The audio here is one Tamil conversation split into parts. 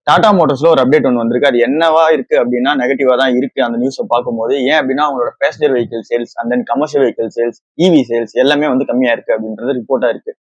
டாடா மோட்டர்ஸ்ல ஒரு அப்டேட் ஒன்று வந்திருக்கு. அது என்னவா இருக்கு அப்படின்னா நெகட்டிவா தான் இருக்கு அந்த நியூஸை பார்க்கும்போது. ஏன் அப்படின்னா அவங்களோட passenger vehicle sales and then commercial vehicle sales, EV sales எல்லாமே வந்து கம்மியா இருக்கு அப்படின்றது ரிப்போர்ட்டா இருக்கு.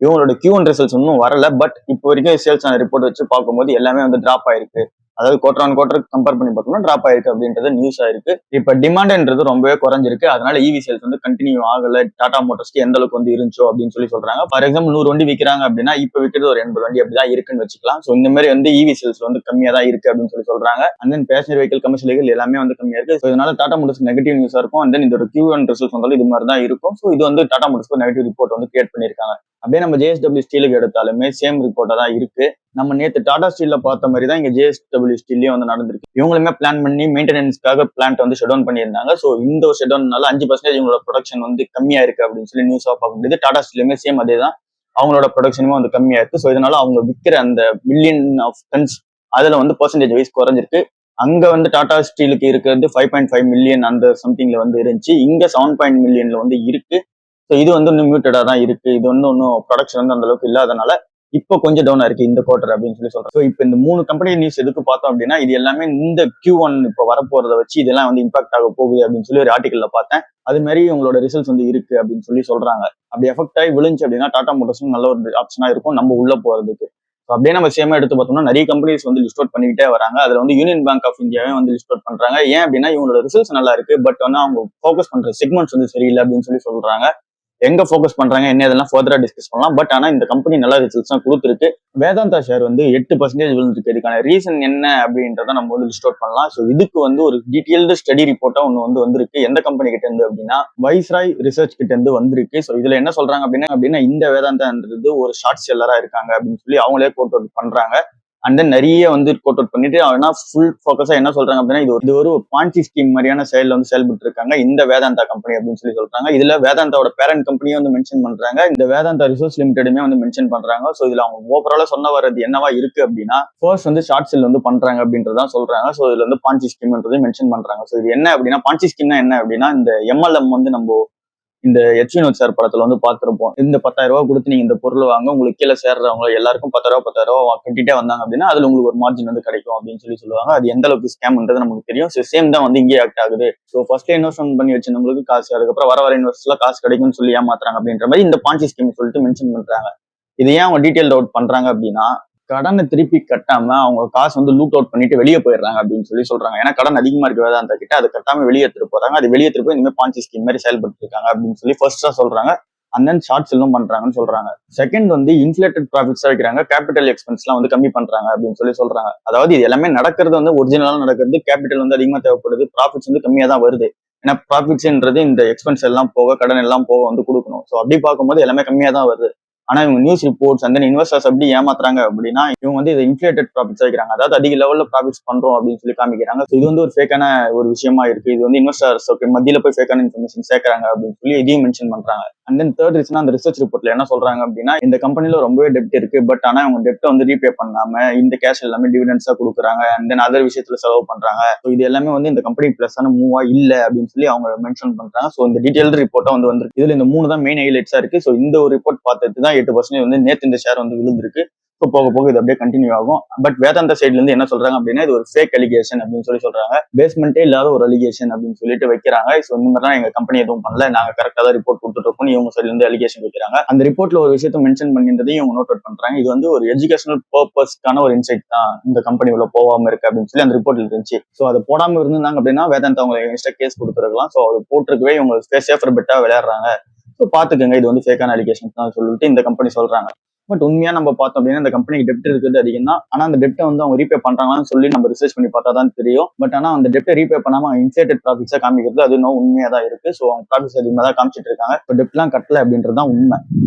இவங்களோட Q1 ரிசல்ட்ஸ் இன்னும் வரல. பட் இப்போ வரைக்கும் சேல்ஸ் ஆன ரிப்போர்ட் வச்சு பார்க்கும்போது எல்லாமே வந்து டிராப் ஆயிருக்கு. அதாவது குவார்டர் ஆன் குவார்டர் கம்பேர் பண்ணி பார்த்தோம்னா டிராப் ஆயிருக்கு அப்படின்றது நியூஸ் ஆயிருக்கு. இப்ப டிமாண்ட்ன்றது ரொம்பவே குறைஞ்சிருக்கு. அதனால இவி சேல்ஸ் வந்து கண்டினியூ ஆகல. டாடா மோட்டர்ஸ்க்கு எந்த அளவுக்கு வந்து இருந்துச்சோ அப்படின்னு சொல்றாங்க. ஃபார் எக்ஸாம்பிள் 100 வண்டி விற்கிறாங்க அப்படின்னா இப்ப விற்கிறது ஒரு 80 வண்டி அப்படிதான் இருக்குன்னு வச்சுக்கலாம். ஸோ இந்த மாதிரி வந்து இவி சேல்ஸ் வந்து கம்மியா தான் இருக்கு அப்படின்னு சொல்றாங்க. And then passenger vehicle commercial vehicle எல்லாமே வந்து கம்மியா இருக்கு. ஸோ இதனால டாடா மோட்டர்ஸ் நெகட்டிவ் நியூஸா இருக்கும். அண்ட் தென் இதோட Q1 ரிசல்ட்ஸ் வந்தாலும் இது மாதிரி தான் இருக்கும். ஸோ இது வந்து டாடா மோட்டர்ஸ்க்கு நெகட்டிவ் ரிப்போர்ட் வந்து கிரியேட் பண்ணிருக்காங்க. அப்படியே நம்ம JSW ஸ்டீலுக்கு எடுத்தாலுமே சேம் ரிப்போர்ட்டா தான் இருக்கு. நம்ம நேத்து டாடா ஸ்டீல்ல பார்த்த மாதிரி தான் இங்க JSW ஸ்டீல்லயும் வந்து நடந்திருக்கு. இவங்களுமே பிளான் பண்ணி மெயின்டெனன்ஸ்க்காக பிளான்ட் வந்து ஷட் டவுன் பண்ணியிருந்தாங்க. ஸோ இந்த ஒரு ஷட் டவுன்னால 5% இவங்களோட ப்ரொடக்ஷன் வந்து கம்மியா இருக்கு அப்படின்னு சொல்லி நியூஸா பார்க்க முடியுது. டாடா ஸ்டீலுமே சேம் அதே தான். அவங்களோட ப்ரொடக்ஷனுமே வந்து கம்மியா இருக்கு. ஸோ இதனால அவங்க விற்கிற அந்த மில்லியன் ஆஃப் டன்ஸ் அதுல வந்து பெர்சன்டேஜ் வைஸ் குறைஞ்சிருக்கு. அங்க வந்து டாடா ஸ்டீலுக்கு இருக்கிறது 5.5 மில்லியன் அந்த சம்திங்ல வந்து இருந்துச்சு. இங்க 7 மில்லியன்ல வந்து இருக்கு. ஸோ இது வந்து இன்னும் மியூட்டடா தான் இருக்கு. இது வந்து இன்னும் ப்ரொடக்ஷன் வந்து அந்த அளவுக்கு இல்லாதனால இப்போ கொஞ்சம் டவுனா இருக்கு இந்த குவார்டர் அப்படின்னு சொல்றேன். ஸோ இப்போ இந்த 3 கம்பெனி நியூஸ் எதுக்கு பார்த்தோம் அப்படின்னா இது எல்லாமே இந்த Q1 இப்போ வரப்போறதை வச்சு இதெல்லாம் வந்து இம்பாக்ட் ஆக போகுது அப்படின்னு சொல்லி ஒரு ஆர்டிகல்ல பார்த்தேன். அது மாதிரி உங்களோட ரிசல்ட்ஸ் வந்து இருக்கு அப்படின்னு சொல்றாங்க. அப்படி எஃபெக்ட் ஆகி விழுந்துச்சு அப்படின்னா டாடா மோட்டர்ஸும் நல்ல ஒரு ஆப்ஷனா இருக்கும் நம்ம உள்ள போறதுக்கு. அப்படியே நம்ம சேமா எடுத்து பார்த்தோம்னா நிறைய கம்பெனிஸ் வந்து லிஸ்ட் அவுட் பண்ணிக்கிட்டே வராங்க. அதுல வந்து யூனியன் பேங்க் ஆஃப் இந்தியாவே வந்து லிஸ்ட் அவுட் பண்றாங்க. ஏன் அப்படின்னா இவங்களோட ரிசல்ட்ஸ் நல்லா இருக்கு. பட் வந்து அவங்க ஃபோக்கஸ் பண்ற செக்மெண்ட்ஸ் வந்து சரியில்லை அப்படின்னு சொல்றாங்க. எங்க ஃபோக்கஸ் பண்றாங்க என்ன இதெல்லாம் ஃபர்தரா டிஸ்கஸ் பண்ணலாம். பட் ஆனா இந்த கம்பெனி நல்ல ரிசல்ட்ஸ் தான் கொடுத்துருக்கு. வேதாந்தா ஷேர் வந்து 8% விழுந்திருக்கு. இதுக்கான ரீசன் என்ன அப்படின்றத நம்ம வந்து லிஸ்ட் அவுட் பண்ணலாம். ஸோ இதுக்கு வந்து ஒரு டீடைல்டு ஸ்டடி ரிப்போர்ட்டா ஒன்று வந்து வந்திருக்கு. எந்த கம்பெனி கிட்ட இருந்து அப்படின்னா வைஸ்ராய் ரிசர்ச் கிட்ட இருந்து வந்திருக்கு. ஸோ இதுல என்ன சொல்றாங்க அப்படின்னா இந்த வேதாந்தான்றது ஒரு ஷார்ட் செல்லரா இருக்காங்க அப்படின்னு சொல்லி அவங்களே கோட் அவுட் பண்றாங்க. அண்ட் தென் நிறைய வந்து கோட் அவுட் பண்ணிட்டு ஆனா ஃபுல் ஃபோக்கஸா என்ன சொல்றாங்க அப்படின்னா இது ஒரு பான்சி ஸ்கீம் மாதிரியான செயல் வந்து செயல்பட்டு இருக்காங்க இந்த வேதாந்தா கம்பெனி அப்படின்னு சொல்றாங்க. இதுல வேதாந்தாவோட பேரண்ட் கம்பெனியும் வந்து மென்ஷன் பண்றாங்க. இந்த வேதாந்தா ரிசோர்ஸ் லிமிடெடுமே வந்து மென்ஷன் பண்றாங்க. ஸோ இதுல அவங்க ஓவராலா சொன்ன வரது என்னவா இருக்கு அப்படின்னா ஃபர்ஸ்ட் வந்து ஷார்ட் செல் வந்து பண்றாங்க அப்படின்றதான் சொல்றாங்க. ஸோ இதுல வந்து பான்சி ஸ்கீம்ன்றதையும் மென்ஷன் பண்றாங்க. ஸோ இது என்ன அப்படின்னா பான்சி ஸ்கீம்னா என்ன அப்படின்னா இந்த MLM வந்து நம்ம இந்த வினோத் சார் படத்துல வந்து பார்த்திருப்போம். இந்த 10,000 ரூபாய் கொடுத்து நீங்க இந்த பொருள் வாங்க உங்களுக்கு கீழே சேர்றவங்க எல்லாருக்கும் 10,000 ரூபாய் கட்டிட்டே வந்தாங்க அப்படின்னா அதுல உங்களுக்கு ஒரு மார்ஜின் வந்து கிடைக்கும் அப்படின்னு சொல்லுவாங்க. அது எந்த அளவுக்கு ஸ்கேம்ன்றது நமக்கு தெரியும். சேம் தான் வந்து இங்கே ஆக்ட் ஆகுது. ஸோ ஃபர்ஸ்ட்ல இன்வெஸ்ட்மெண்ட் பண்ணி வச்சிருந்தவங்களுக்கு காசு அதுக்கப்புறம் வர இன்வெஸ்ட்ல காசு கிடைக்கும்னு சொல்லி ஏமாத்துறாங்க அப்படின்ற மாதிரி இந்த பான்சி ஸ்கீம் சொல்லிட்டு மென்ஷன் பண்றாங்க. இது ஏன் அவங்க டீடைல் அவுட் பண்றாங்க அப்படின்னா கடனை திருப்பி கட்டாம அவங்க காசு வந்து லூட் அவுட் பண்ணிட்டு வெளியே போயிடுறாங்க அப்படின்னு சொல்றாங்க. ஏன்னா கடன் அதிகமா இருக்கு வேதாந்தா கிட்ட அதை கட்டாம வெளியேற்று போறாங்க. அது வெளியேற்று போய் இனிமேல் பான்சி ஸ்கீம் மாதிரி செயல்பட்டு இருக்காங்க அப்படின்னு சொல்லி ஃபர்ஸ்டா சொல்றாங்க. அண்ட் தென் ஷார்ட் செல்லும் பண்றாங்கன்னு சொல்றாங்க. செகண்ட் வந்து இன்ஃபிளேட்டட் ப்ராஃபிட்ஸா வைக்கிறாங்க. கேபிட்டல் எக்ஸ்பென்ஸ் எல்லாம் வந்து கம்மி பண்றாங்க அப்படின்னு சொல்றாங்க. அதாவது இது எல்லாமே நடக்கிறது வந்து ஒரிஜினலா நடக்கிறது. கேபிட்டல் வந்து அதிகமா தேவைப்படுது. ப்ராஃபிட்ஸ் வந்து கம்மியா தான் வருது. ஏன்னா ப்ராஃபிட்ஸ்ன்றது இந்த எக்ஸ்பென்ஸ் எல்லாம் போக கடன் எல்லாம் போக வந்து கொடுக்கணும். ஸோ அப்படி பார்க்கும்போது எல்லாமே கம்மியா தான் வருது. ஆனா இவங்க நியூஸ் ரிப்போர்ட்ஸ் அந்த இன்வெஸ்டர்ஸ் எப்படி ஏமாத்துறாங்க அப்படின்னா இவங்க வந்து இதை இன்ஃபிளேட்டட் ப்ராஃபிட்ஸ் வைக்கிறாங்க. அதாவது அதிக லெவல்ல ப்ராஃபிட்ஸ் பண்றோம் அப்படின்னு சொல்லி காமிக்கிறாங்க. இது வந்து ஒரு ஃபேக்கான ஒரு விஷயமா இருக்கு. இது வந்து இன்வெஸ்டர்ஸ் மத்தியில போய் ஃபேக்கான இன்ஃபர்மேஷன் சேர்க்கறாங்க அப்படின்னு சொல்லி இதையும் மென்ஷன் பண்றாங்க. அண்ட் தென் தேர்ட் ரீசன் அந்த ரிசர்ச் ரிப்போர்ட்ல என்ன சொல்றாங்க அப்படின்னா இந்த கம்பெனில ரொம்பவே டெப்ட் இருக்கு. பட் ஆனா அவங்க டெப்ட்டை வந்து ரீபே பண்ணாம இந்த கேஷ் எல்லாமே டிவிடெண்ட்ஸா கொடுக்குறாங்க. அண்ட் தென் அதர் விஷயத்துல செலவு பண்றாங்க. இது எல்லாமே வந்து இந்த கம்பெனி பிளஸான மூவா இல்ல அப்படின்னு சொல்லி அவங்க மென்ஷன் பண்றாங்க. ஸோ இந்த டீடைல்டு ரிப்போர்ட்டா வந்து வந்திருக்கு. இதுல இந்த 3 தான் மெயின் ஹைலைட்ஸா இருக்கு. ஸோ இந்த ஒரு ரிப்போர்ட் பார்த்துட்டு தான் 8% வந்து நேற்று இந்த ஷேர் வந்து விழுந்திருக்கு. ஸோ போக போக இது அப்படியே கண்டினியூ ஆகும். பட் வேதாந்தா சைட்ல இருந்து என்ன சொல்றாங்க அப்படின்னா இது ஒரு ஃபேக் அலிகேஷன் அப்படின்னு சொல்றாங்க. பேஸ்மெண்டே இல்லாத ஒரு அலிகேஷன் அப்படின்னு சொல்லிட்டு வைக்கிறாங்க. ஸோ இந்த மாதிரிலாம் எங்க கம்பெனி எதுவும் பண்ணல, நாங்க கரெக்டா தான் ரிப்போர்ட் கொடுத்துட்டு இவங்க சைட்ல இருந்து அலிகேஷன் வைக்கிறாங்க. அந்த ரிப்போர்ட்ல ஒரு விஷயத்த மென்ஷன் பண்ணியிருந்ததையும் இவங்க நோட் அவுட் பண்றாங்க. இது வந்து ஒரு எஜுகேஷனல் பர்பஸ்க்கான ஒரு இன்சைட் தான் இந்த கம்பெனி உள்ள போகாம இருக்கு அப்படின்னு சொல்லி அந்த ரிப்போர்ட்ல இருந்துச்சு. ஸோ அதை போடாம இருந்தாங்க அப்படின்னா வேதாந்தா அவங்க எக்ஸ்ட்ரா கேஸ் கொடுத்துருக்கலாம். ஸோ அது போட்டிருக்கவே இவங்க சேஃபர் பெட்டா விளையாடுறாங்க. ஸோ பாத்துக்கோங்க இது வந்து ஃபேக்கான அலிகேஷன் தான் சொல்லிட்டு இந்த கம்பெனி சொல்றாங்க. பட் உண்மையா நம்ம பார்த்தோம் அப்படின்னா இந்த கம்பெனிக்கு டெப்ட் இருக்கிறது அதிகம் தான். ஆனா அந்த டெப்ட்டை வந்து அவங்க ரீபே பண்றாங்கன்னு சொல்லி நம்ம ரிசர்ச் பண்ணி பார்த்தா தான் தெரியும். பட் ஆனா அந்த டெப்ட்டை ரீபே பண்ணாம இன்ஃபிளேட்டட் ப்ராஃபிட்ஸா காமிக்கிறது அது இன்னும் உண்மையா தான் இருக்கு. ஸோ அவங்க ப்ராஃபிட்ஸ் அதிகமாக தான் காமிச்சிட்டு இருக்காங்க. இப்போ டெப்ட்லாம் கட்டல அப்படின்றது தான் உண்மை.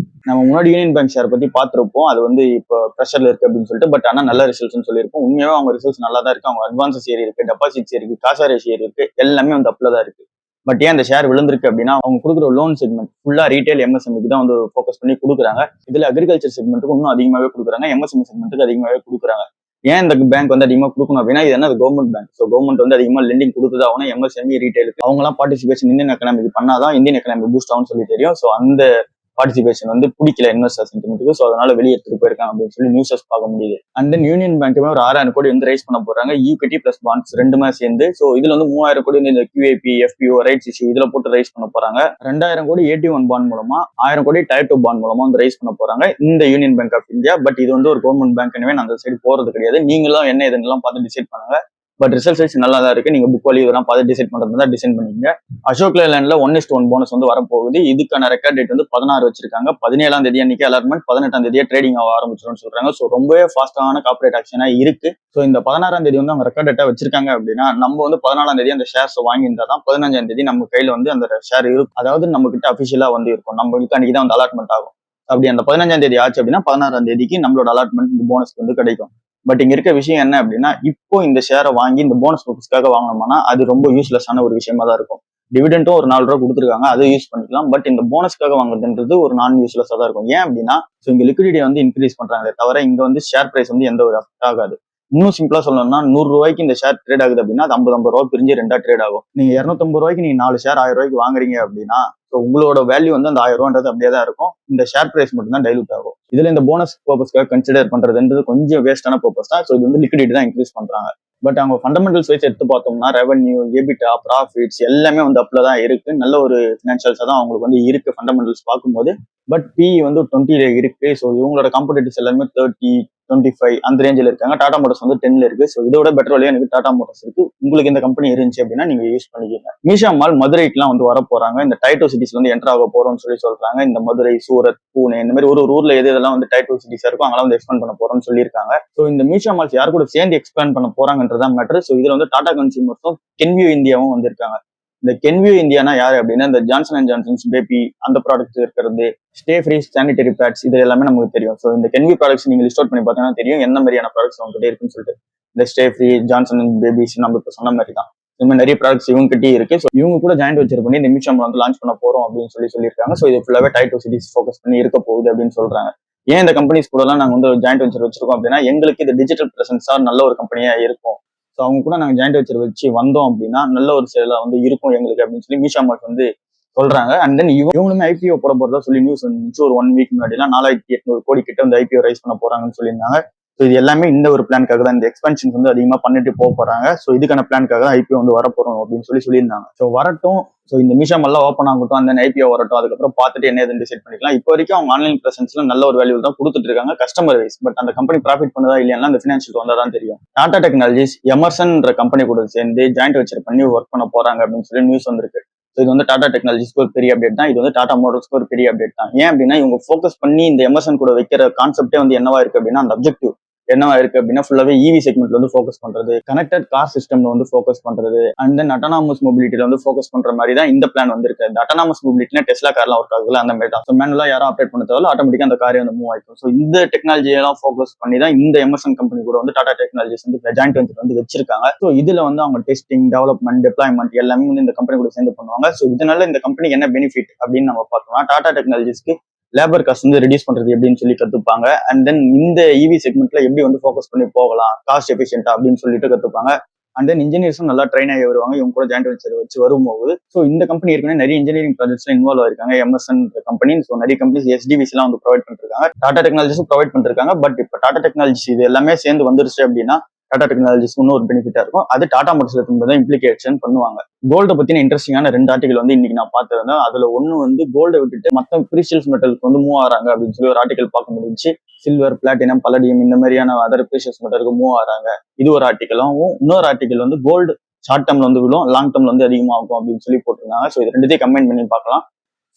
நம்ம முன்னாடி யூனியன் பேங்க் ஷேர் பத்தி பார்த்திருப்போம். அது வந்து இப்போ ப்ரெஷர்ல இருக்கு அப்படின்னு சொல்லிட்டு. பட் ஆனா நல்ல ரிசல்ட்ஸ் சொல்லியிருப்போம். உண்மையாவே அவங்க ரிசல்ட்ஸ் நல்லா தான் இருக்கு. அவங்க அட்வான்சஸ் ஏறி இருக்கு, டெபாசிட்ஸ் இருக்கு, காசா ரேஷியோ இருக்கு, எல்லாமே வந்து அப்ல தான் இருக்கு. பட் ஏன் அந்த ஷேர் விழுந்திருக்கு அப்படின்னா அவங்க கொடுக்குற லோன் செக்மெண்ட் ஃபுல்லா ரீட்டைல் MSMEக்கு தான் வந்து ஃபோக்கஸ் பண்ணி கொடுக்குறாங்க. இதுல அக்ரிகல்ச்சர் செக்மெண்ட்டுக்கு இன்னும் அதிகமாகவே கொடுக்குறாங்க, MSME செக்மெண்ட்டுக்கு அதிகமாகவே கொடுக்குறாங்க. ஏன் இந்த பேங்க் வந்து அதிகமாக கொடுக்கணும் அப்படின்னா இது என்ன கவர்மெண்ட் பேங்க். ஸோ கவர்மெண்ட் வந்து அதிகமாக லெண்டிங் கொடுத்தது ஆகணும். MSME ரீட்டைலுக்கு அவங்கலாம் பார்ட்டிசிபேஷன் இந்தியன் எக்கனாமிக்கு பண்ணாதான் இந்தியன் எக்கனாமி பூஸ்ட் ஆகும்னு சொல்லி தெரியும். ஸோ அந்த பார்ட்டிசிபேஷன் வந்து பிடிக்கல இன்வெஸ்டர் சென்டிமெண்ட்டுக்கு. ஸோ அதனால வெளியே எடுத்துட்டு போயிருக்காங்க அப்படின்னு சொல்லி நியூஸஸ் பார்க்க முடியுது. அண்ட் தென் யூனியன் பேங்க்குமே ஒரு 6000 கோடி வந்து ரைஸ் பண்ண போறாங்க, ஈக்விட்டி பிளஸ் பாண்ட்ஸ் ரெண்டுமே சேர்ந்து. ஸோ இதுல வந்து 3000 கோடி வந்து இந்த QIP, FPO, ரைட்ஸ் இஷ்யூ இதுல போட்டு ரைஸ் பண்ண போறாங்க. 2000 கோடி AT1 பாண்ட் மூலமா, 1000 கோடி Tier 2 பாண்ட் மூலமா வந்து ரைஸ் பண்ண போறாங்க இந்த union bank of India. But இது வந்து ஒரு கவர்மெண்ட் பேங்க், எனவே நான் அந்த சைடு போறது கிடையாது. நீங்களும் என்ன இதுன்னு பார்த்து டிசைட் பண்ணுங்க. பட் ரிசல்ட் வைஸ் நல்லா தான் இருக்கு. நீங்க புக் வழி இதெல்லாம் பார்த்து டிசைட் பண்றது தான் டிசைன் பண்ணிக்கங்க. அசோக் லேலண்ட்ல 1:1 போனஸ் வந்து வரப்போகுது. இதுக்கான ரெக்கார்ட் டேட் வந்து 16 வச்சிருக்காங்க. 17ஆம் தேதி அன்னைக்கு அலாட்மெண்ட், 18ஆம் தேதியே ட்ரேடிங் ஆக ஆரம்பிச்சிடும் சொல்றாங்க. ஸோ ரொம்பவே ஃபாஸ்டான கார்பரேட் ஆக்ஷனா இருக்கு. ஸோ இந்த 16ஆம் தேதி வந்து அவங்க ரெக்கார்ட் டேட்டா வச்சிருக்காங்க அப்படின்னா நம்ம வந்து 14ஆம் தேதி அந்த ஷேர்ஸ் வாங்கியிருந்தா தான் 15ஆம் தேதி நம்ம கையில வந்து அந்த ஷேர் இருக்கும். அதாவது நம்ம கிட்ட அபிஷியலா வந்து இருக்கும். நம்மளுக்கு அன்னைக்கு தான் வந்து அலாட்மெண்ட் ஆகும். அப்படி அந்த 15ஆம் தேதி ஆச்சு அப்படின்னா 16ஆம் தேதிக்கு நம்மளோட அலாட்மெண்ட் இந்த போனஸ் வந்து கிடைக்கும். பட் இங்க இருக்க விஷயம் என்ன அப்படின்னா, இப்போ இந்த ஷேரை வாங்கி இந்த போனஸ் பர்பஸ்க்காக வாங்கினோம்னா அது ரொம்ப யூஸ்லெஸ்ஸான ஒரு விஷயமா தான் இருக்கும். டிவிடெண்டும் ஒரு 4 ரூபா கொடுத்துருக்காங்க, அதை யூஸ் பண்ணிக்கலாம். பட் இந்த போனஸ்க்காக வாங்குறதுன்றது ஒரு நான் யூஸ்லெஸ்ஸா தான் இருக்கும். ஏன் அப்படின்னா இங்க லிக்விடிட்டியை வந்து இன்க்ரீஸ் பண்றாங்களே தவிர இங்க வந்து ஷேர் பிரைஸ் வந்து எந்த ஒரு அஃபெக்ட் ஆகாது. இன்னும் சிம்பிளா சொல்லணும்னா 100 ரூபாய்க்கு இந்த ஷேர் ட்ரேட் ஆகுது அப்படின்னா அது 50 ரூபாய் பிரிஞ்சு 2 ட்ரேட் ஆகும். நீங்க 250 ரூபாய்க்கு நீங்க 4 ஷேர் 1000 ரூபாய்க்கு வாங்குறீங்க அப்படின்னா உங்களோட வேல்யூ வந்து அந்த 1000 ரூபான்றது அப்படியே தான் இருக்கும். இந்த ஷேர் பிரைஸ் மட்டும் தான் டைலூட் ஆகும். இதுல இந்த போனஸ் பர்பஸ்க்காக கன்சிடர் பண்றதுன்றது கொஞ்சம் வேஸ்டான பர்பஸ் தான். ஸோ இது வந்து லிக்விடிட்டி தான் இன்க்ரீஸ் பண்றாங்க. பட் அவங்க ஃபண்டமெண்டல்ஸ் வைஸ் எடுத்து பார்த்தோம்னா ரெவன்யூ, எபிட்டா, ப்ராஃபிட்ஸ் எல்லாமே வந்து அப்ல தான் இருக்கு. நல்ல ஒரு ஃபினான்ஷியல்ஸா தான் அவங்களுக்கு வந்து இருக்கு ஃபண்டமெண்டல்ஸ் பார்க்கும்போது. பட் PE வந்து 20 இருக்கு. ஸோ இவங்களோட காம்படிட்டர்ஸ் எல்லாமே 30, 25 அந்த ரேஞ்சில் இருக்காங்க. டாடா மோட்டர்ஸ் வந்து 10 இருக்கு. ஸோ இதோட பெட்டர் வழியா எனக்கு டாடா மோட்டர்ஸ் இருக்கு. உங்களுக்கு இந்த கம்பெனி இருந்துச்சு அப்படின்னா நீங்க யூஸ் பண்ணிக்கோங்க. மீஷா மால் மதுரைக்குலாம் வந்து வர போறாங்க. இந்த Tier 2 சிட்டிஸ் வந்து என்டர் ஆக போறோம்னு சொல்லி சொல்றாங்க. இந்த மதுரை, சூரத், பூனே இந்த மாதிரி ஒரு ஊர்ல எது இதெல்லாம் வந்து Tier 2 சிட்டிஸா இருக்கும் அங்கெல்லாம் வந்து எக்ஸ்பேண்ட் பண்ண போறோம்னு சொல்லியிருக்காங்க. ஸோ இந்த மீஷா மால்ஸ் யார் கூட சேர்ந்து எக்ஸ்பேண்ட் பண்ண போறாங்கன்றதான் மேட்டர். ஸோ இதுல வந்து டாடா கன்சியூமர்ஸும் கென்வியூ இந்தியாவும் வந்திருக்காங்க. இந்த கென்வியூ இந்தியானா யாரு அப்படின்னா இந்த ஜான்சன் அண்ட் ஜான்சன்ஸ் பேபி அந்த ப்ராடக்ட்ஸ் இருக்கிறது, ஸ்டே ஃப்ரீ சானிடரி பேட்ஸ் இது எல்லாமே நமக்கு தெரியும். ஸோ இந்த கென்வியூ ப்ராடக்ட்ஸ் நீங்க லிஸ்ட் அவுட் பண்ணி பார்த்தீங்கன்னா தெரியும் என்ன மாதிரியான ப்ராடக்ட்ஸ் உங்ககிட்ட இருக்குன்னு சொல்லிட்டு. இந்த stay free, Johnson and babies நம்ம இப்போ சொன்ன மாதிரி தான். இந்த மாதிரி நிறைய ப்ராடக்ட்ஸ் இவங்க கிட்டே இருக்கு. ஸோ இவங்க கூட ஜாயிண்ட் வெஞ்சர் பண்ணி இந்த மீஷா மால் வந்து லான்ச் பண்ண போறோம் அப்படின்னு சொல்லியிருக்காங்க. ஸோ இது ஃபுல்லாவே Tier 2 சிட்டிஸ் ஃபோக்கஸ் பண்ணி இருக்க போகுது அப்படின்னு சொல்றாங்க. ஏன் இந்த கம்பெனிஸ் கூட எல்லாம் நாங்க வந்து ஜாயிண்ட் வெஞ்சர் வச்சிருக்கோம் அப்படின்னா எங்களுக்கு இது டிஜிட்டல் பிரசன்ஸா நல்ல ஒரு கம்பெனியா இருக்கும். ஸோ அவங்க கூட நாங்கள் ஜாயிண்ட் வெஞ்சர் வச்சு வந்தோம் அப்படின்னா நல்ல ஒரு சேலா வந்து இருக்கும் எங்களுக்கு அப்படின்னு சொல்லி மீஷா மால் வந்து சொல்றாங்க. அண்ட் தென் இவங்களுமே IPO போட போறதா சொல்லி நியூஸ் வந்துச்சு. ஒரு 1 வீக் முன்னாடி எல்லாம் 4800 கோடி கிட்ட வந்து IPO ரைஸ் பண்ண போறாங்கன்னு சொல்லியிருந்தாங்க. ஸோ இது எல்லாமே இந்த ஒரு பிளான்காக தான். இந்த எக்ஸ்பென்ஷன்ஸ் வந்து அதிகமா பண்ணிட்டு போறாங்க. ஸோ இதுக்கான பிளான்காக தான் IPO வந்து வரப்போறோம் அப்படின்னு சொல்லியிருந்தாங்க. ஸோ வரட்டும். ஸோ இந்த மீஷா மால்லாம் ஓப்பன் ஆகட்டும், அந்த IPO வரட்டும், அதுக்கப்புறம் பார்த்துட்டு என்ன எதுன்னு டிசைட் பண்ணிக்கலாம். இப்போ வரைக்கும் அவங்க ஆன்லைன் பிரசன்ஸ்ல நல்ல ஒரு வேல்யூ தான் கொடுத்துட்டு இருக்காங்க கஸ்டமர் வைஸ். பட் அந்த கம்பெனி ப்ராஃபிட் பண்ணதா இல்லையா அந்த ஃபினான்ஷியல் வந்தா தான் தெரியும். டாடா டெக்னாலஜிஸ் எமர்சன்ன்ற கம்பெனி கூட சேர்ந்து ஜாயிண்ட் வெஞ்சர் பண்ணி ஒர்க் பண்ண போறாங்க அப்படின்னு சொல்லி நியூஸ் வந்திருக்கு. இது வந்து டாடா டெக்னாலஜிஸ்க்கு ஒரு பெரிய அப்டேட் தான். இது வந்து டாடா மோட்டர்ஸ்க்கு ஒரு பெரிய அப்டேட் தான். ஏன் அப்படின்னா இவங்க ஃபோக்கஸ் பண்ணி இந்த எமர்சன் கூட வைக்கிற கான்செப்டே வந்து என்னவா இருக்கு அப்படின்னா அந்த அப்ஜெக்டிவ் என்னவா இருக்கு அப்படின்னா ஃபுல்லாவே EV செக்மெண்ட்ல வந்து ஃபோக்கஸ் பண்றது, கனெக்டட் கார் சிஸ்டம்ல வந்து ஃபோக்கஸ் பண்றது, அண்ட் தென் அட்டானமஸ் மொபிலிட்டியில வந்து ஃபோக்கஸ் பண்ற மாதிரி தான் இந்த பிளான் வந்திருக்கு. இந்த அட்டானமஸ் மொபிலிட்டினா டெஸ்லா கார்லாம் ஒர்க் ஆகுதுல அந்த மாதிரி தான். ஸோ மேனுவலா யாரும் ஆப்ரேட் பண்ண தேவையில்ல, ஆட்டோமேட்டிக்கா அந்த காரே வந்து மூவ் ஆயிடும். ஸோ இந்த டெக்னாலஜியெல்லாம் ஃபோக்கஸ் பண்ணி தான் இந்த எமர்சன் கம்பெனி கூட வந்து டாடா டெக்னாலஜிஸ் வந்து ஜாயிண்ட் வெஞ்சர் வந்து வச்சிருக்காங்க. ஸோ இதுல வந்து அவங்க டெஸ்டிங், டெவலப்மெண்ட், டெப்ளாய்மெண்ட் எல்லாமே வந்து இந்த கம்பெனி கூட சேர்ந்து பண்ணுவாங்க. ஸோ இதனால இந்த கம்பெனிக்கு என்ன பெனிஃபிட் அப்படின்னு நம்ம பார்த்தோம்னா டாடா டெக்னாலஜிஸ்க்கு லேபர் காஸ்ட் வந்து ரெடியூஸ் பண்றது எப்படின்னு சொல்லி கத்துப்பாங்க. அண்ட் தென் இந்த EV செக்மெண்ட்ல எப்படி வந்து ஃபோக்கஸ் பண்ணி போகலாம் காஸ்ட் எஃபிஷியன்டா அப்படின்னு சொல்லிட்டு கத்துப்பாங்க. அண்ட் தென் இன்ஜினியர்ஸும் நல்லா ட்ரெயின் ஆகி வருவாங்க இவங்க கூட ஜாயிண்ட் வெஞ்சர் வச்சு வரும்போது. ஸோ இந்த கம்பெனி ஏற்கனவே நிறைய இன்ஜினியரிங் ப்ராஜெக்ட்ஸ்ல இன்வால்வ் ஆயிருக்காங்க. MSN company. ஸோ நிறைய கம்பெனிஸ் SDVs எல்லாம் வந்து ப்ரொவைட் பண்ணிருக்காங்க. டாடா டெக்னாலஜிஸும் ப்ரொவைட் பண்ணிருக்காங்க. பட் இப்போ டாடா டெக்னாலஜிஸ் இது எல்லாமே சேர்ந்து வந்துருச்சு அப்படின்னா டாடா டெக்னாலஜிஸ்க்கு இன்னும் ஒரு பெனிஃபிட்டா இருக்கும். அது டாடா மோட்டர்ஸ்ல தான் இம்ப்ளிகேஷன் பண்ணுவாங்க. கோல்டை பத்தின இன்ட்ரெஸ்டிங்கான 2 ஆர்டிகல் வந்து இன்னைக்கு நான் பார்த்திருந்தேன். அதுல ஒண்ணு வந்து கோல்டை விட்டுட்டு மற்ற ப்ரீஷியஸ் மெட்டலுக்கு வந்து மூவ் ஆறாங்க அப்படின்னு சொல்லி ஒரு ஆர்டிகல் பார்க்க முடிஞ்சு. சில்வர், பிளாட்டினம், பல்லடியம் இந்த மாதிரியான அதர் ப்ரீஷியஸ் மெட்டலுக்கு மூவ் ஆறாங்க. இது ஒரு ஆர்டிகலாகவும் இன்னொரு ஆர்டிகல் வந்து கோல்டு ஷார்ட் டேர்ம்ல வந்து விழும், லாங் டேர்ம்ல வந்து அதிகமாகும் அப்படின்னு சொல்லி போட்டிருந்தாங்க. ஸோ இது ரெண்டுத்தையும் கம்பைன் பண்ணி பார்க்கலாம்.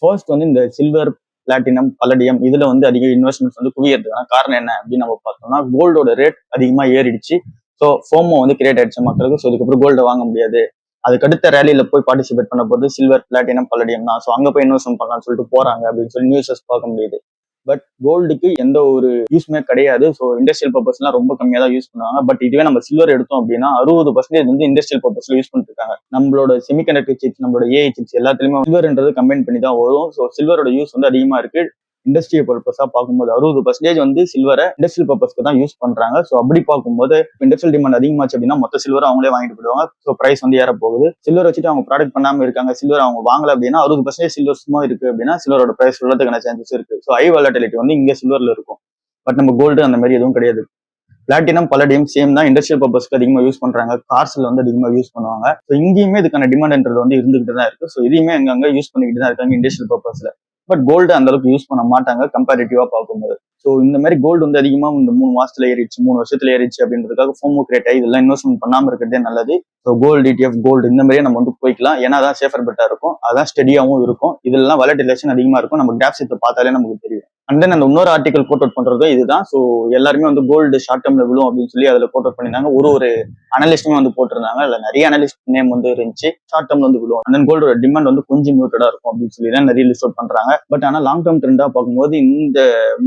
ஃபர்ஸ்ட் வந்து இந்த சில்வர், பிளாட்டினம், பல்லடியம் இதுல வந்து அதிக இன்வெஸ்ட்மெண்ட்ஸ் வந்து குவியறதுக்கான காரணம் என்ன அப்படின்னு நம்ம பார்த்தோம்னா கோல்டோட ரேட் அதிகமா ஏறிடுச்சு. ஸோ ஃபோமோ வந்து கிரியேட் ஆயிடுச்சு மக்களுக்கு. ஸோ இதுக்கப்புறம் கோல்டை வாங்க முடியாது. அதுக்கடுத்த ரேலியில போய் பார்ட்டிசிபேட் பண்ண போது சில்வர், பிளாட்டினம், பல்லடியம் தான். ஸோ அங்க போய் இன்வெஸ்ட்மெண்ட் பண்ணலாம்னு சொல்லிட்டு போறாங்க அப்படின்னு சொல்லி நியூஸஸ் பார்க்க முடியுது. பட் கோல்டுக்கு எந்த ஒரு யூஸ்மே கிடையாது. ஸோ இண்டஸ்ட்ரியல் பர்பஸ்லாம் ரொம்ப கம்மியாக தான் யூஸ் பண்ணுவாங்க. பட் இதுவே நம்ம சில்வர் எடுத்தோம் அப்படின்னா 60% வந்து இண்டஸ்ட்ரியல் பர்பஸ்ல யூஸ் பண்ணிட்டு இருக்காங்க. நம்மளோட செமிகண்டக்டர் சிப்ஸ், நம்மளோட AI சிப்ஸ் எல்லாத்துலயுமே சில்வர்ன்றது கம்பைன் பண்ணி தான் வரும். ஸோ சில்வரோட யூஸ் வந்து அதிகமா இருக்கு இண்டஸ்ட்ரியல் பர்பஸா பார்க்கும்போது 60% வந்து சில்வரை இண்டஸ்ட்ரியல் பர்பஸ்க்கு தான் யூஸ் பண்றாங்க. ஸோ அப்படி பார்க்கும்போது இண்டஸ்ட்ரியல் டிமாண்ட் அதிகமாச்சு அப்படின்னா மொத்த சில்வர் அவங்களே வாங்கிட்டு போயிடுவாங்க. ஸோ பிரைஸ் வந்து ஏற போகுது. சில்வர் வச்சுட்டு அவங்க ப்ராடக்ட் பண்ணாம இருக்காங்க, சில்வர் அவங்க வாங்கல அப்படின்னா 60% சில்வர் சும்மா இருக்கு அப்படின்னா சில்வரோட பிரைஸ் உள்ளதுக்கான சான்சஸ் இருக்கு. ஸோ ஹை வாலட்டிலிட்டி வந்து இங்கே சில்வர்ல இருக்கும். பட் நம்ம கோல்டு அந்த மாதிரி எதுவும் கிடையாது. பிளாட்டினம் பல்லடியம் சேம் தான், இண்டஸ்ட்ரியல் பர்பஸ்க்கு அதிகமாக யூஸ் பண்றாங்க, கார்ஸ்ல வந்து அதிகமாக யூஸ் பண்ணுவாங்க. ஸோ இங்கேயுமே இதுக்கான டிமாண்ட்ன்றது வந்து இருந்துகிட்டு தான் இருக்கு. ஸோ இதையுமே அங்கங்க யூஸ் பண்ணிக்கிட்டு தான் இருக்காங்க இண்டஸ்ட்ரியல் பர்பஸ்ல. பட் கோல்டு அந்த அளவுக்கு யூஸ் பண்ண மாட்டாங்க கம்பேரிட்டிவா பார்க்கும்போது. ஸோ இந்த மாதிரி கோல்டு வந்து அதிகமா இந்த 3 மாசத்துல ஏறிச்சு, 3 வருஷத்துல ஏறிச்சு அப்படின்றதுக்காக ஃபோமோ கிரியேட் ஆகி இதெல்லாம் இன்வெஸ்ட்மெண்ட் பண்ணாம இருக்கிறதே நல்லது. ஸோ கோல்டு ETF கோல்டு இந்த மாதிரியே நம்ம வந்து போய்க்கலாம். ஏன்னா அதான் சேஃபர் பெட்டா இருக்கும், அதான் ஸ்டெடியாவும் இருக்கும். இதெல்லாம் வாலட்டிலேஷன் அதிகமா இருக்கும். நம்ம கிராஃப் ஷீட் பார்த்தாலே நமக்கு தெரியும். அண்ட் தென் அந்த இன்னொரு ஆர்டிகல் கோட் அவுட் பண்றது இதுதான். ஸோ எல்லாருமே வந்து கோல்டு ஷார்ட் டேர்ம்ல விழும் அப்படின்னு சொல்லி அதுல கோட் அவுட் பண்ணிருந்தாங்க. ஒரு அனலிஸ்டுமே வந்து போட்டிருந்தாங்க. அதுல நிறைய அனலிஸ்ட் நேம் வந்து இருந்துச்சு. ஷார்ட் டேர்ம்ல வந்து விழும், அண்ட் தென் கோல்டோட டிமாண்ட் வந்து கொஞ்சம் மியூட்டடா இருக்கும் அப்படின்னு சொல்லி தான் நிறைய லிஸ்ட் அவுட் பண்றாங்க. பட் ஆனா லாங் டேர்ம் ட்ரெண்டா பார்க்கும்போது இந்த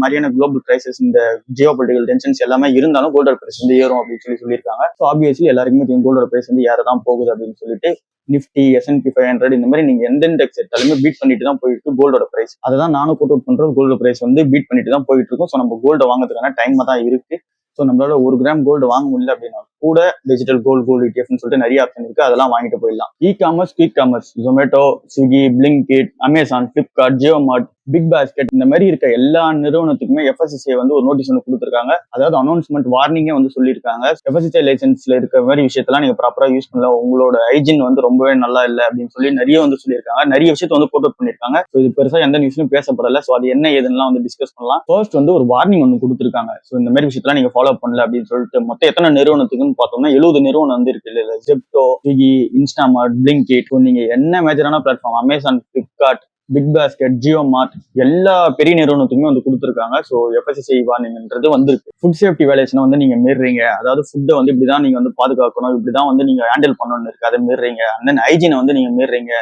மாதிரியான குளோபல் கிரைசிஸ், இந்த ஜியோ பொலிட்டிகல் டென்ஷன்ஸ் எல்லாமே இருந்தாலும் கோல்டோட பிரைஸ் வந்து ஏறும் அப்படின்னு சொல்லியிருக்காங்க. ஸோ ஆப்வியஸ்லி எல்லாருக்குமே தெரியும் கோல்டோட பிரைஸ் வந்து ஏறதான் போகுது அப்படின்னு சொல்லிட்டு. நிஃப்டி, S&P 500 இந்த மாதிரி நீங்க எந்த இண்டெக்ஸ் எடுத்தாலுமே பீட் பண்ணிட்டு தான் போயிட்டு இருக்கு கோல்டோட பிரைஸ். அதை தான் நானும் கோட் அவுட் பண்றது. கோல்டோட பிரைஸ் வந்து பீட் பண்ணிட்டு தான் போயிட்டு இருக்கும். ஸோ நம்ம கோல்டை வாங்குறதுக்கான டைம் தான் இருக்கு. ஸோ நம்மளால 1 கிராம் கோல்டு வாங்க முடியல அப்படின்னா கூட டிஜிட்டல் கோல்டு ETFன்னு சொல்லிட்டு நிறைய ஆப்ஷன் இருக்கு, அதெல்லாம் வாங்கிட்டு போயிடலாம். Quick commerce, Zomato, Swiggy, Blinkit, Amazon, Flipkart, JioMart, BigBasket இந்த மாதிரி இருக்க எல்லா நிறுவனத்துக்குமே FSSAI வந்து ஒரு நோட்டீஸ் ஒன்று கொடுத்துருக்காங்க. அதாவது அனௌன்ஸ்மெண்ட் வார்னிங்கே வந்து சொல்லியிருக்காங்க. FSSAI லைசன்ஸ்ல இருக்க மாதிரி விஷயத்தெல்லாம் நீங்க ப்ராப்பரா யூஸ் பண்ணல, உங்களோட ஹைஜின் வந்து ரொம்பவே நல்லா இல்லை அப்படின்னு சொல்லி நிறைய வந்து சொல்லியிருக்காங்க. நிறைய விஷயத்த வந்து கோட் அவுட் பண்ணிருக்காங்க. ஸோ இது பெருசா எந்த நியூஸ்லயும் பேசப்படல. ஸோ அது என்ன ஏதுன்னா வந்து டிஸ்கஸ் பண்ணலாம். ஃபர்ஸ்ட் வந்து ஒரு வார்னிங் ஒன்று கொடுத்துருக்காங்க. ஸோ இந்த மாதிரி விஷயத்தெல்லாம் நீங்க ஃபாலோ பண்ணல அப்படின்னு சொல்லிட்டு மொத்தம் எத்தனை நிறுவனத்துக்குன்னு பார்த்தோம்னா 70 நிறுவனம் வந்து இருக்கு. இல்ல ஜெப்டோ, ஸ்விக்கி, இன்ஸ்டாமார்ட், பிளிங்கிட், நீங்க என்ன மேஜரான platform Amazon, Flipkart, BigBasket, JioMart எல்லா பெரிய நிறுவனத்துக்குமே வந்து கொடுத்துருக்காங்க. ஸோ FSSAI வார்னிங்ன்றது வந்திருக்கு. ஃபுட் சேஃப்டி வேலேஷனை வந்து நீங்க மீறீங்க, அதாவது ஃபுட்டை வந்து இப்படிதான் நீங்க வந்து பாதுகாக்கணும், இப்படிதான் வந்து நீங்க ஹேண்டில் பண்ணணும்னு இருக்கு, அதை மீறீங்க. அண்ட் தென் ஹைஜீனை வந்து நீங்க மீறீங்க,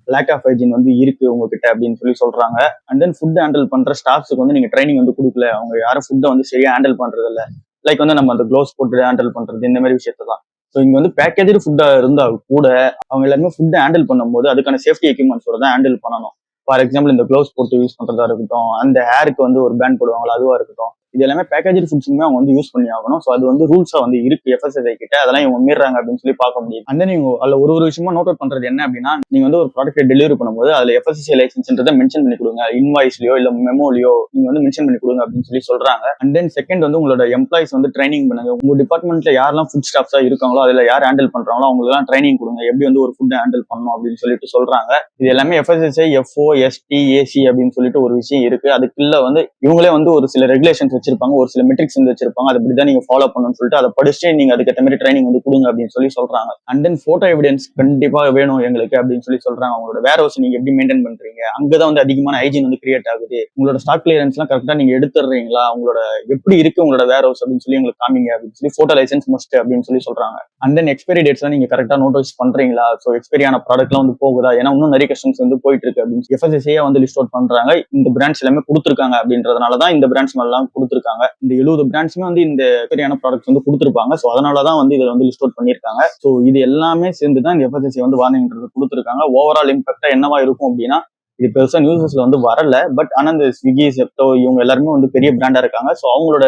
லேக் ஆஃப் ஹைஜீன் வந்து இருக்கு உங்ககிட்ட அப்படின்னு சொல்லி சொல்றாங்க. அண்ட் தென் ஃபுட் ஹேண்டில் பண்ற ஸ்டாஃப்ஸுக்கு வந்து நீங்க ட்ரைனிங் வந்து கொடுக்கல, அவங்க யாரும் ஃபுட்டை வந்து சரியா ஹேண்டில் பண்றது இல்லை. லைக் வந்து நம்ம அந்த க்ளோவ்ஸ் போட்டு ஹேண்டில் பண்றது இந்த மாதிரி விஷயத்தான். ஸோ இங்க வந்து பேக்கேஜ் ஃபுட்டா இருந்தா கூட அவங்க எல்லாருமே ஃபுட்டை ஹேண்டில் பண்ணும்போது அதுக்கான சேஃப்டி எக்யூப்மெண்ட்ஸோட தான் ஹேண்டில் பண்ணணும். ஃபார் எக்ஸாம்பிள் இந்த க்ளோவ்ஸ் போட்டு யூஸ் பண்றதா இருக்கட்டும், அந்த ஹேருக்கு வந்து ஒரு பேண்ட் போடுவாங்களா அதுவா இருக்கட்டும், இது எல்லாமே பேக்கேஜ் ஃபுட்ஸுமே அவங்க வந்து யூஸ் பண்ணி ஆகணும். ஸோ அது வந்து ரூல்ஸா வந்து இருக்கு FSSAI கிட்ட. அதெல்லாம் இவங்க மீறாங்க அப்படின்னு சொல்லி பார்க்க முடியும். அந்த நீங்க அதுல ஒரு விஷயமா நோட் அவுட் பண்றது என்ன அப்படின்னா, நீங்க வந்து ஒரு ப்ராடக்ட் டெலிவரி பண்ணும்போது அதுல FSSAI லைசன்ஸ்ன்றதை மென்ஷன் பண்ணி கொடுங்க, இன்வாய்ஸ்லயோ இல்ல மெமோலயோ நீங்க வந்து மென்ஷன் பண்ணி கொடுங்க அப்படின்னு சொல்லி சொல்றாங்க. அண்ட் தென் செகண்ட் வந்து உங்களோட எம்ப்ளாயிஸ் வந்து ட்ரைனிங் பண்ணுங்க. உங்க டிபார்ட்மெண்ட்ல யாரெல்லாம் ஃபுட் ஸ்டாஃப்ஸா இருக்காங்களோ அதுல யார் ஹேண்டில் பண்றாங்களோ அவங்களுக்கு எல்லாம் ட்ரைனிங் கொடுங்க, எப்படி வந்து ஒரு ஃபுட் ஹேண்டில் பண்ணணும் அப்படின்னு சொல்லிட்டு சொல்றாங்க. இது எல்லாமே FSSAI FO ST AC அப்படின்னு சொல்லிட்டு ஒரு விஷயம் இருக்கு. அதுக்குள்ள வந்து இவங்களே வந்து ஒரு சில ரெகுலேஷன்ஸ் வச்சிருப்பாங்க, ஒரு சில மெட்ரிக்ஸ் வந்து வச்சிருப்பாங்க. அதை அப்படிதான் நீங்க ஃபாலோ பண்ணணும்னு சொல்லிட்டு அதை படிச்சுட்டு நீங்க அதுக்கேற்ற மாதிரி ட்ரைனிங் வந்து கொடுங்க அப்படின்னு சொல்லி சொல்றாங்க. அண்ட் தென் போட்டோ எவிடன்ஸ் கண்டிப்பா வேணும் எங்களுக்கு அப்படின்னு சொல்லி சொல்றாங்க. உங்களோட வேர் ஹவுஸ் நீங்க எப்படி மெயின்டைன் பண்றீங்க, அங்கதான் வந்து அதிகமான ஹைஜீன் வந்து கிரியேட் ஆகுது, உங்களோட ஸ்டாக் கிளியரன்ஸ் எல்லாம் கரெக்டா நீங்க எடுத்துறீங்களா, உங்களோட எப்படி இருக்கு உங்களோட வேர் ஹவுஸ் அப்படின்னு சொல்லி எங்களுக்கு காமிங்க அப்படின்னு சொல்லி போட்டோ லைசன்ஸ் மஸ்ட் அப்படின்னு சொல்லி சொல்றாங்க. அண்ட் தென் எக்ஸ்பைரி டேட்ஸ் நீங்க கரெக்டா நோட்டீஸ் பண்றீங்களா, ஸோ எக்ஸ்பைரியான ப்ராடக்ட்லாம் வந்து போகுதா, ஏன்னா இன்னும் நிறைய கஸ்டமர்ஸ் வந்து போயிட்டு இருக்கு அப்படின்னு FSSAI வந்து லிஸ்ட் அவுட் பண்றாங்க. இந்த பிராண்ட்ஸ் எல்லாமே கொடுத்துருக்காங்க அப்படின்றதுனாலதான் இந்த பிராண்ட்ஸ் எல்லாம் கொடுத்துருக்காங்க. இந்த 70 பிராண்ட்ஸ்மே வந்து இந்த எக்ஸ்பைரியான ப்ராடக்ட்ஸ் வந்து கொடுத்துருப்பாங்க. ஸோ அதனாலதான் வந்து இதை வந்து லிஸ்ட் அவுட் பண்ணிருக்காங்க. ஸோ இது எல்லாமே சேர்ந்து தான் இந்த FSSAI வந்து வார்னிங்ன்றது கொடுத்துருக்காங்க. ஓவரால் இம்பாக்டா என்னவா இருக்கும் அப்படின்னா, இது பெருசா நியூஸஸ்ல வந்து வரல. பட் ஆனா இந்த ஸ்விக்கி, செப்டோ இவங்க எல்லாருமே வந்து பெரிய பிராண்டா இருக்காங்க. ஸோ அவங்களோட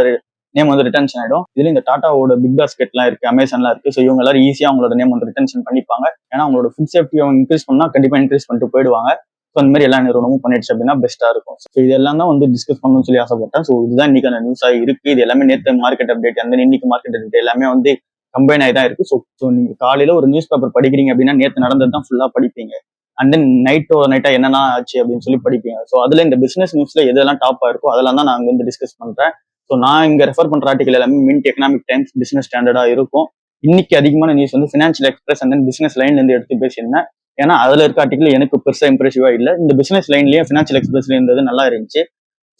நேம் வந்து ரிட்டன்ஷன் ஆயிடும். இதுல இந்த டாட்டாவோட பிக் பாஸ்கெட்லாம் இருக்கு, அமேசான்லாம் இருக்கு. ஸோ இவங்க எல்லாரும் ஈஸியா அவங்களோட நேம் வந்து ரிட்டன்ஷன் பண்ணிப்பாங்க. ஏன்னா அவங்களோட ஃபுட் சேஃப்டி அவங்க இன்க்ரீஸ் பண்ணா கண்டிப்பா இன்க்ரீஸ் பண்ணிட்டு போயிடுவாங்க. ஸோ அந்த மாதிரி எல்லா நிறுவனமும் பண்ணிடுச்சு அப்படின்னா பெஸ்டா இருக்கும். ஸோ இதெல்லாம் தான் வந்து டிஸ்கஸ் பண்ணணும்னு சொல்லி ஆசைப்பட்டேன். ஸோ இதுதான் இன்னைக்கான நியூஸா இருக்கு. இது எல்லாமே நேற்று மார்க்கெட் அப்டேட், அந்த இன்னைக்கு மார்க்கெட் அப்டேட் எல்லாமே வந்து கம்பைன் ஆகி தான் இருக்கு. ஸோ நீங்க காலையில ஒரு நியூஸ் பேப்பர் படிக்கிறீங்க அப்படின்னா நேற்று நடந்தது தான் ஃபுல்லா படிப்பீங்க. அண்ட் தென் நைட்டா என்னென்ன ஆச்சு அப்படின்னு சொல்லி படிப்பீங்க. ஸோ அதுல இந்த பிசினஸ் நியூஸ்ல எதெல்லாம் டாப்பா இருக்கோ அதெல்லாம் தான் நான் வந்து டிஸ்கஸ் பண்றேன். ஸோ நான் இங்க ரெஃபர் பண்ற ஆர்டிகல் எல்லாமே மின்ட், எக்கனாமிக் டைம்ஸ், பிசினஸ் ஸ்டாண்டர்டா இருக்கும். இன்னைக்கு அதிகமான நியூஸ் வந்து financial express and then business லைன்ல இருந்து எடுத்து பேசியிருந்தேன். ஏன்னா அதுல இருக்க ஆர்டிகல் எனக்கு பெருசா இம்ப்ரெசிவா இல்லை. இந்த பிசினஸ் லைன்லயும் ஃபினான்ஷியல் எக்ஸ்பிரஸ்ல இருந்தது நல்லா இருந்துச்சு.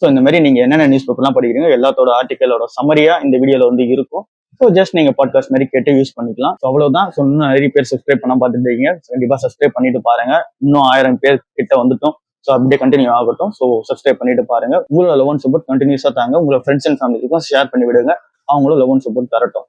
ஸோ இந்த மாதிரி நீங்க என்னென்ன நியூஸ் பேப்பர்லாம் படிக்கிறீங்க எல்லாத்தோட ஆர்டிகலோட சமரியா இந்த வீடியோல வந்து இருக்கும். ஸோ ஜஸ்ட் நீங்க பாட்காஸ்ட் மாதிரி கேட்டு யூஸ் பண்ணிக்கலாம். ஸோ அவ்வளவுதான். ஸோ இன்னும் நிறைய பேர் சப்ஸ்கிரைப் பண்ண பார்த்துட்டு இருக்கீங்க, கண்டிப்பா சப்ஸ்கிரைப் பண்ணிட்டு பாருங்க. இன்னும் 1000 பேர் கிட்ட வந்துட்டோம். ஸோ அப்படியே கண்டினியூ ஆகட்டும். ஸோ சப்ஸ்கிரைப் பண்ணிட்டு பாருங்க. உங்களோட லவ் அண்ட் சப்போர்ட் கண்டினியூஸா தாங்க. உங்களோட ஃப்ரெண்ட்ஸ் அண்ட் ஃபேமிலிக்கும் ஷேர் பண்ணி விடுங்க, அவங்களும் லவ் அண்ட் சப்போர்ட் தரட்டும்.